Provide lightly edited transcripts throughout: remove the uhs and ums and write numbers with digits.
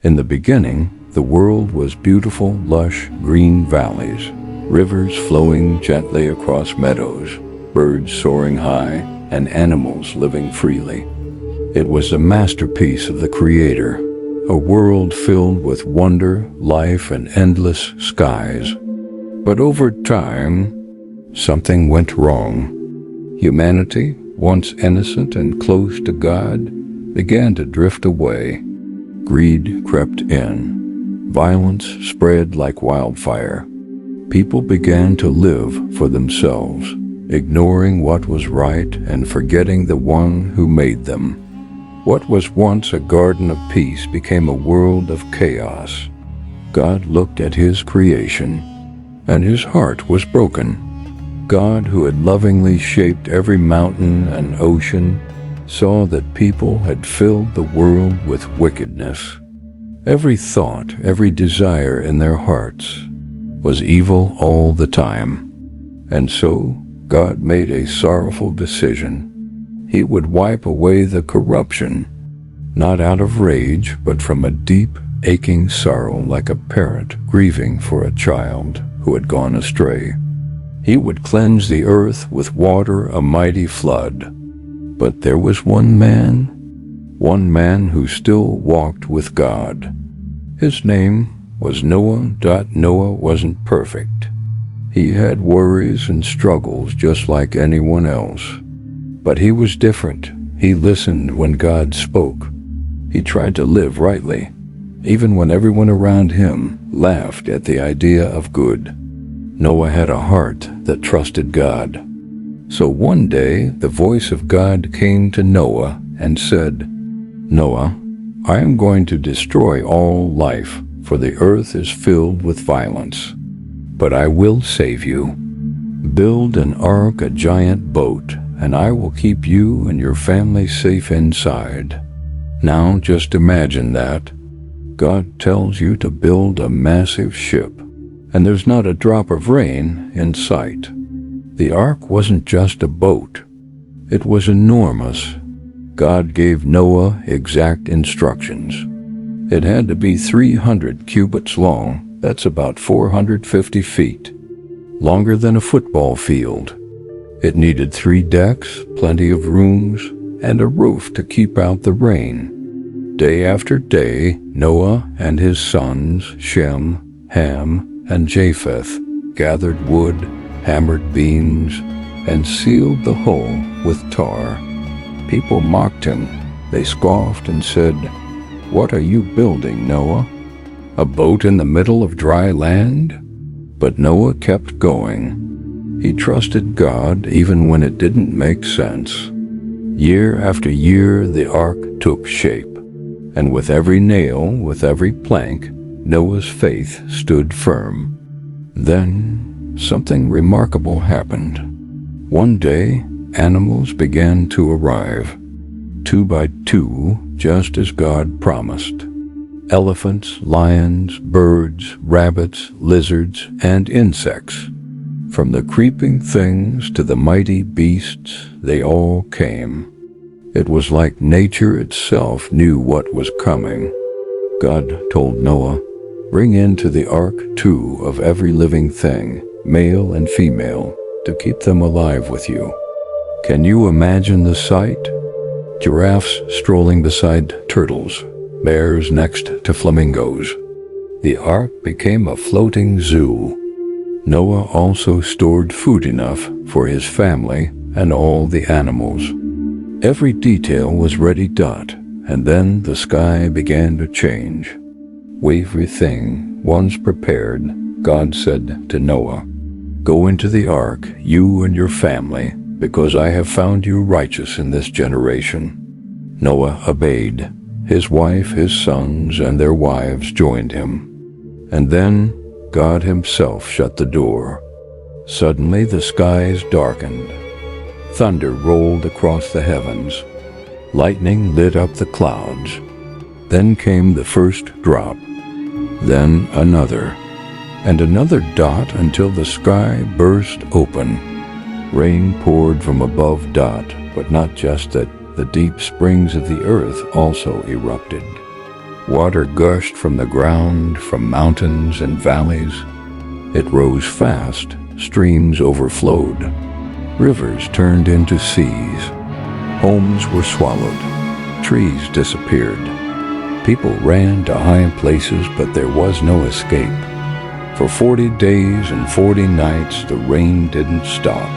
In the beginning, the world was beautiful, lush, green valleys, rivers flowing gently across meadows, birds soaring high, and animals living freely. It was a masterpiece of the Creator, a world filled with wonder, life, and endless skies. But over time, something went wrong. Humanity, once innocent and close to God, began to drift away. Greed crept in. Violence spread like wildfire. People began to live for themselves, ignoring what was right and forgetting the one who made them. What was once a garden of peace became a world of chaos. God looked at his creation, and his heart was broken. God, who had lovingly shaped every mountain and ocean, saw that people had filled the world with wickedness. Every thought, every desire in their hearts was evil all the time. And so God made a sorrowful decision. He would wipe away the corruption, not out of rage, but from a deep, aching sorrow, like a parent grieving for a child who had gone astray. He would cleanse the earth with water, a mighty flood. But there was one man who still walked with God. His name was Noah. Noah wasn't perfect. He had worries and struggles just like anyone else. But he was different. He listened when God spoke. He tried to live rightly, even when everyone around him laughed at the idea of good. Noah had a heart that trusted God. So one day the voice of God came to Noah and said, "Noah, I am going to destroy all life, for the earth is filled with violence. But I will save you. Build an ark, a giant boat, and I will keep you and your family safe inside." Now just imagine that. God tells you to build a massive ship, and there's not a drop of rain in sight. The ark wasn't just a boat. It was enormous. God gave Noah exact instructions. It had to be 300 cubits long. That's about 450 feet. Longer than a football field. It needed 3 decks, plenty of rooms, and a roof to keep out the rain. Day after day, Noah and his sons, Shem, Ham, and Japheth, gathered wood, hammered beams, and sealed the hull with tar. People mocked him. They scoffed and said, "What are you building, Noah? A boat in the middle of dry land?" But Noah kept going. He trusted God even when it didn't make sense. Year after year, the ark took shape, and with every nail, with every plank, Noah's faith stood firm. Then something remarkable happened. One day, animals began to arrive, 2 by 2, just as God promised. Elephants, lions, birds, rabbits, lizards, and insects. From the creeping things to the mighty beasts, they all came. It was like nature itself knew what was coming. God told Noah, "Bring into the ark 2 of every living thing, male and female, to keep them alive with you." Can you imagine the sight? Giraffes strolling beside turtles, bears next to flamingos. The ark became a floating zoo. Noah also stored food enough for his family and all the animals. Every detail was ready dot, and then the sky began to change. Everything once prepared, God said to Noah, "Go into the ark, you and your family, because I have found you righteous in this generation." Noah obeyed. His wife, his sons, and their wives joined him. And then God himself shut the door. Suddenly the skies darkened. Thunder rolled across the heavens. Lightning lit up the clouds. Then came the first drop. Then another. And another dot until the sky burst open. Rain poured from above but not just that. The deep springs of the earth also erupted. Water gushed from the ground, from mountains and valleys. It rose fast, streams overflowed. Rivers turned into seas. Homes were swallowed. Trees disappeared. People ran to high places, but there was no escape. For 40 days and 40 nights, the rain didn't stop.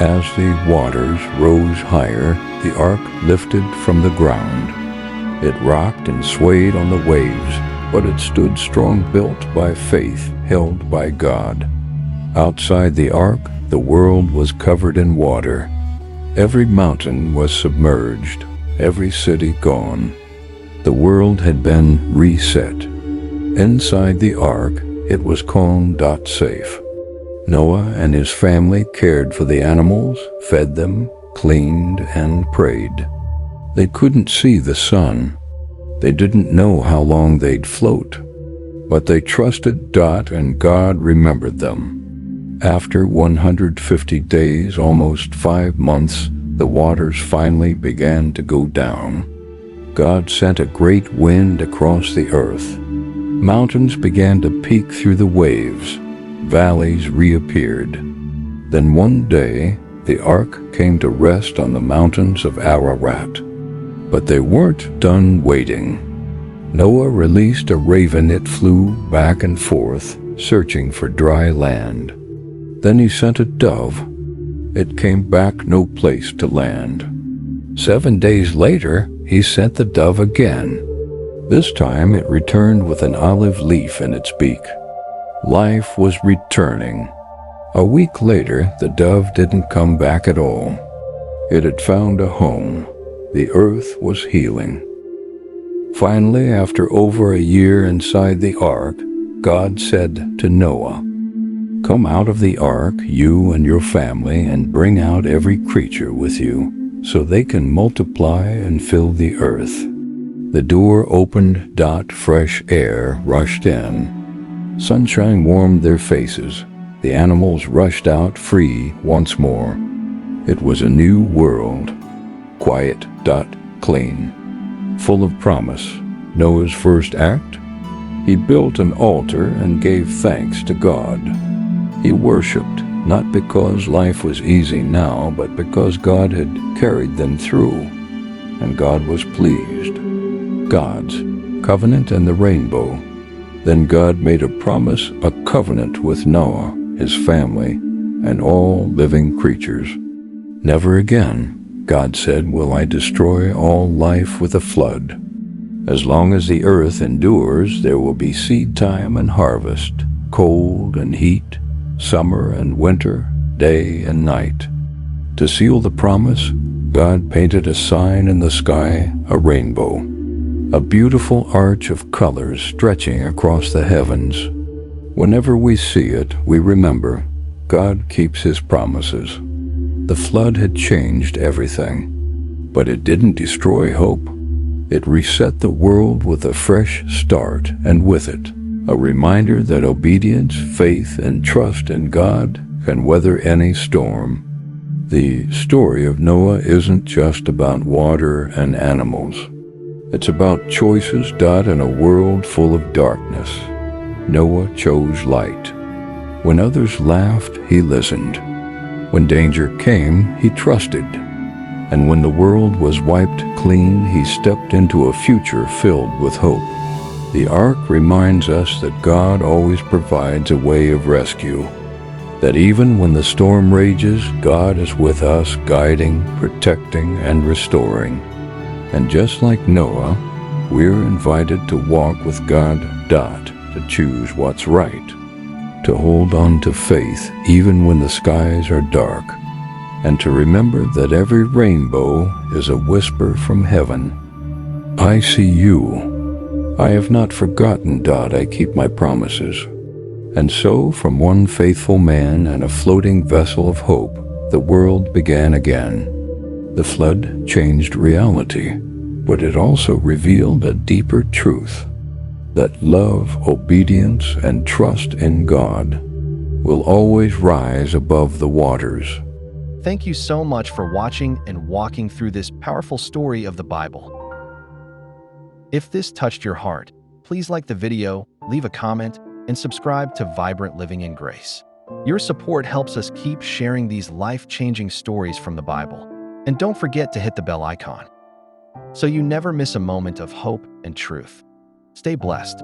As the waters rose higher, the ark lifted from the ground. It rocked and swayed on the waves, but it stood strong, built by faith, held by God. Outside the ark, the world was covered in water. Every mountain was submerged, every city gone. The world had been reset. Inside the ark, it was calm, safe. Noah and his family cared for the animals, fed them, cleaned, and prayed. They couldn't see the sun. They didn't know how long they'd float. But they trusted and God remembered them. After 150 days, almost 5 months, the waters finally began to go down. God sent a great wind across the earth. Mountains began to peek through the waves. Valleys reappeared. Then one day, the ark came to rest on the mountains of Ararat. But they weren't done waiting. Noah released a raven. It flew back and forth, searching for dry land. Then he sent a dove. It came back, no place to land. 7 days later, he sent the dove again. This time it returned with an olive leaf in its beak. Life was returning. A week later, the dove didn't come back at all. It had found a home. The earth was healing. Finally, after over a year inside the ark, God said to Noah, "Come out of the ark, you and your family, and bring out every creature with you, so they can multiply and fill the earth." The door opened. Fresh air rushed in. Sunshine warmed their faces. The animals rushed out free once more. It was a new world. Quiet. Clean. Full of promise. Noah's first act? He built an altar and gave thanks to God. He worshipped, not because life was easy now, but because God had carried them through, and God was pleased. God's covenant and the rainbow. Then God made a promise, a covenant with Noah, his family, and all living creatures. Never again, God said, will I destroy all life with a flood. As long as the earth endures, there will be seed time and harvest, cold and heat, summer and winter, day and night. To seal the promise, God painted a sign in the sky, a rainbow, a beautiful arch of colors stretching across the heavens. Whenever we see it, we remember God keeps his promises. The flood had changed everything, but it didn't destroy hope. It reset the world with a fresh start, and with it, a reminder that obedience, faith, and trust in God can weather any storm. The story of Noah isn't just about water and animals. It's about choices, in a world full of darkness. Noah chose light. When others laughed, he listened. When danger came, he trusted. And when the world was wiped clean, he stepped into a future filled with hope. The ark reminds us that God always provides a way of rescue. That even when the storm rages, God is with us, guiding, protecting, and restoring. And just like Noah, we're invited to walk with God, to choose what's right, to hold on to faith even when the skies are dark, and to remember that every rainbow is a whisper from heaven. I see you. I have not forgotten, I keep my promises. And so, from one faithful man and a floating vessel of hope, the world began again. The flood changed reality, but it also revealed a deeper truth, that love, obedience, and trust in God will always rise above the waters. Thank you so much for watching and walking through this powerful story of the Bible. If this touched your heart, please like the video, leave a comment, and subscribe to Vibrant Living in Grace. Your support helps us keep sharing these life-changing stories from the Bible. And don't forget to hit the bell icon so you never miss a moment of hope and truth. Stay blessed.